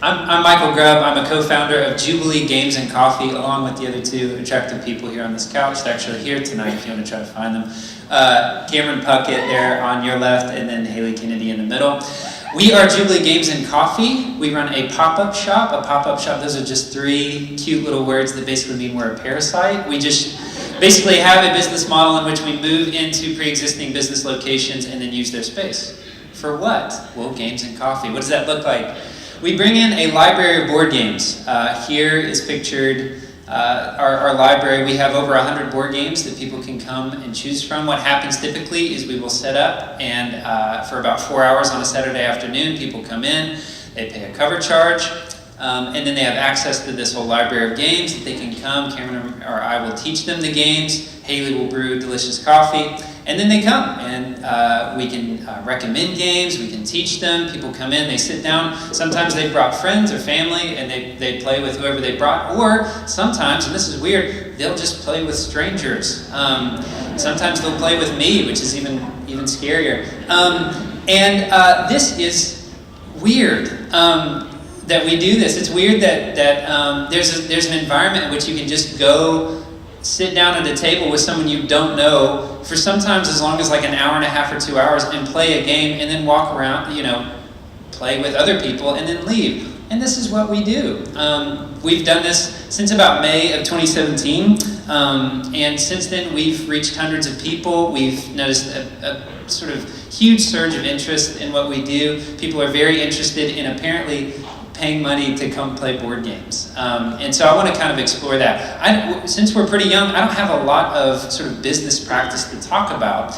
I'm Michael Grubb. I'm a co-founder of Jubilee Games and Coffee, along with the other two attractive people here on this couch. They're actually here tonight if you want to try to find them. Cameron Puckett there on your left, and then Haley Kennedy in the middle. We are Jubilee Games and Coffee. We run a pop-up shop. A pop-up shop, those are just three cute little words that basically mean we're a parasite. We just basically have a business model in which we move into pre-existing business locations and then use their space. For what? Well, games and coffee. What does that look like? We bring in a library of board games. Here is pictured our library. We have over 100 board games that people can come and choose from. What happens typically is we will set up, and for about 4 hours on a Saturday afternoon, people come in, they pay a cover charge, and then they have access to this whole library of games that they can come. Cameron or I will teach them the games. Haley will brew delicious coffee. And then they come, and we can recommend games, we can teach them. People come in, they sit down. Sometimes they brought friends or family, and they play with whoever they brought. Or sometimes, and this is weird, they'll just play with strangers. Sometimes they'll play with me, which is even scarier. This is weird that we do this. It's weird that there's an environment in which you can just go sit down at a table with someone you don't know for sometimes as long as like an hour and a half or 2 hours and play a game and then walk around, play with other people and then leave. And this is what we do. We've done this since about May of 2017. And since then we've reached hundreds of people. We've noticed a sort of huge surge of interest in what we do. People are very interested in apparently paying money to come play board games. And so I want to kind of explore that. Since we're pretty young, I don't have a lot of sort of business practice to talk about.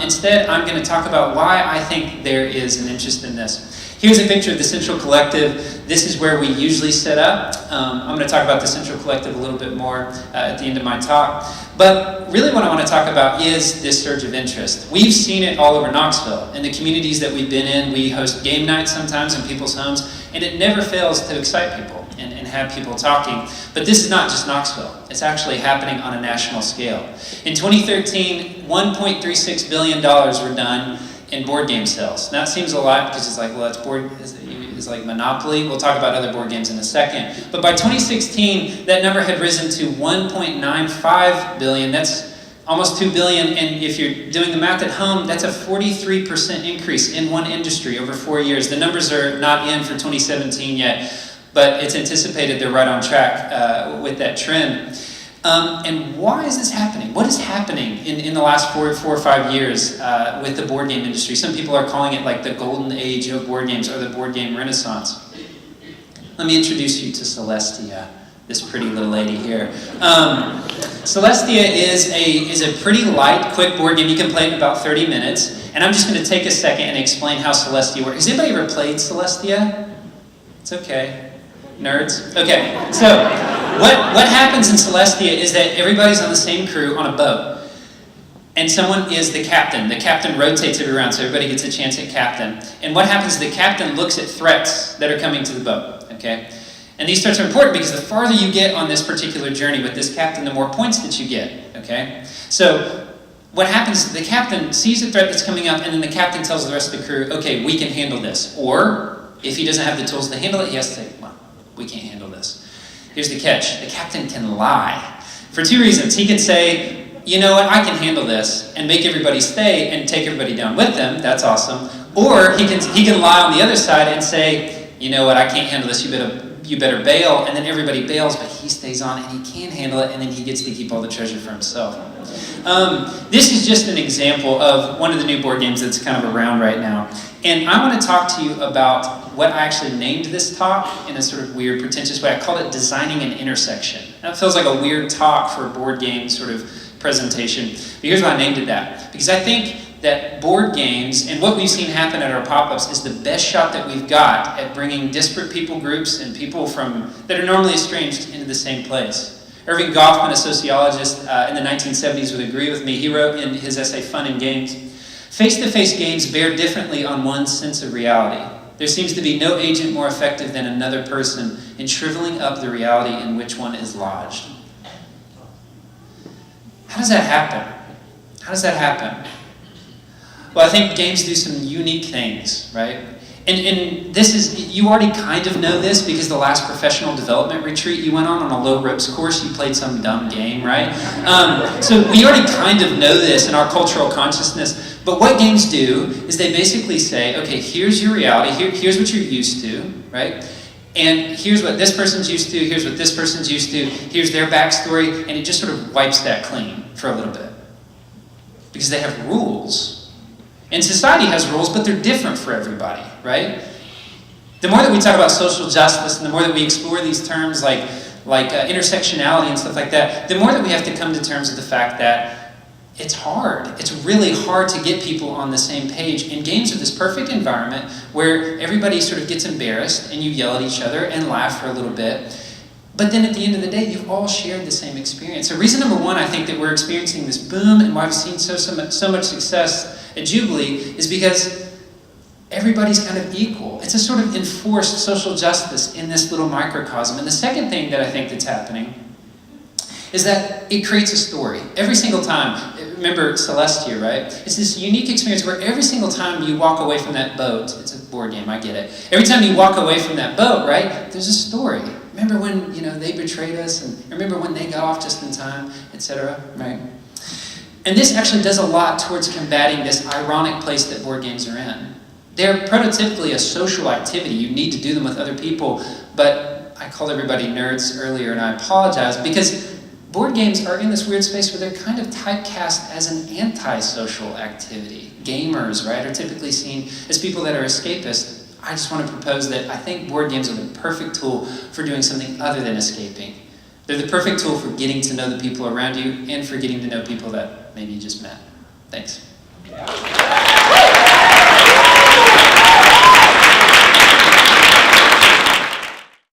Instead, I'm going to talk about why I think there is an interest in this. Here's a picture of the Central Collective. This is where we usually set up. I'm going to talk about the Central Collective a little bit more at the end of my talk. But really what I want to talk about is this surge of interest. We've seen it all over Knoxville. In the communities that we've been in, we host game nights sometimes in people's homes, and it never fails to excite people and have people talking. But this is not just Knoxville. It's actually happening on a national scale. In 2013, $1.36 billion were done in board game sales. Now, that seems a lot because it's like, well, it's like Monopoly. We'll talk about other board games in a second. But by 2016, that number had risen to $1.95 billion. That's almost $2 billion. And if you're doing the math at home, that's a 43% increase in one industry over 4 years. The numbers are not in for 2017 yet, but it's anticipated they're right on track with that trend. And why is this happening? What is happening in the last four or 5 years with the board game industry? Some people are calling it like the golden age of board games or the board game renaissance. Let me introduce you to Celestia, this pretty little lady here. Celestia is a pretty light, quick board game. You can play it in about 30 minutes. And I'm just going to take a second and explain how Celestia works. Has anybody ever played Celestia? It's okay. Nerds? Okay, so what happens in Celestia is that everybody's on the same crew on a boat. And someone is the captain. The captain rotates every round, so everybody gets a chance at captain. And what happens is the captain looks at threats that are coming to the boat, okay? And these threats are important because the farther you get on this particular journey with this captain, the more points that you get, okay? So what happens is the captain sees a threat that's coming up, and then the captain tells the rest of the crew, okay, we can handle this. Or if he doesn't have the tools to handle it, he has to say, well, we can't handle this. Here's the catch. The captain can lie. For two reasons. He can say, you know what, I can handle this, and make everybody stay and take everybody down with them. That's awesome. Or he can lie on the other side and say, you know what, I can't handle this, you better bail, and then everybody bails, but he stays on and he can handle it, and then he gets to keep all the treasure for himself. This is just an example of one of the new board games that's kind of around right now. And I want to talk to you about what I actually named this talk in a sort of weird, pretentious way. I called it Designing an Intersection. Now, it feels like a weird talk for a board game sort of presentation. But here's why I named it that. Because I think that board games, and what we've seen happen at our pop-ups, is the best shot that we've got at bringing disparate people groups and people that are normally estranged into the same place. Irving Goffman, a sociologist in the 1970s, would agree with me. He wrote in his essay, Fun in Games, face-to-face games bear differently on one's sense of reality. There seems to be no agent more effective than another person in shriveling up the reality in which one is lodged. How does that happen? How does that happen? Well, I think games do some unique things, right? And this is, you already kind of know this because the last professional development retreat you went on a low ropes course, you played some dumb game, right? So we already kind of know this in our cultural consciousness. But what games do is they basically say, okay, here's your reality, here's what you're used to, right? And here's what this person's used to, here's what this person's used to, here's their backstory, and it just sort of wipes that clean for a little bit. Because they have rules. And society has rules, but they're different for everybody, right? The more that we talk about social justice and the more that we explore these terms like intersectionality and stuff like that, the more that we have to come to terms with the fact that it's hard. It's really hard to get people on the same page. And games are this perfect environment where everybody sort of gets embarrassed and you yell at each other and laugh for a little bit. But then at the end of the day, you've all shared the same experience. So reason number one, I think that we're experiencing this boom and why we've seen so much success at Jubilee is because everybody's kind of equal. It's a sort of enforced social justice in this little microcosm. And the second thing that I think that's happening is that it creates a story. Every single time, remember Celestia, right? It's this unique experience where every single time you walk away from that boat, it's a board game, I get it. Every time you walk away from that boat, right, there's a story. Remember when, they betrayed us, and remember when they got off just in time, etc., right? And this actually does a lot towards combating this ironic place that board games are in. They're prototypically a social activity. You need to do them with other people, but I called everybody nerds earlier, and I apologize, because board games are in this weird space where they're kind of typecast as an antisocial activity. Gamers, right, are typically seen as people that are escapists. I just want to propose that I think board games are the perfect tool for doing something other than escaping. They're the perfect tool for getting to know the people around you and for getting to know people that maybe you just met. Thanks.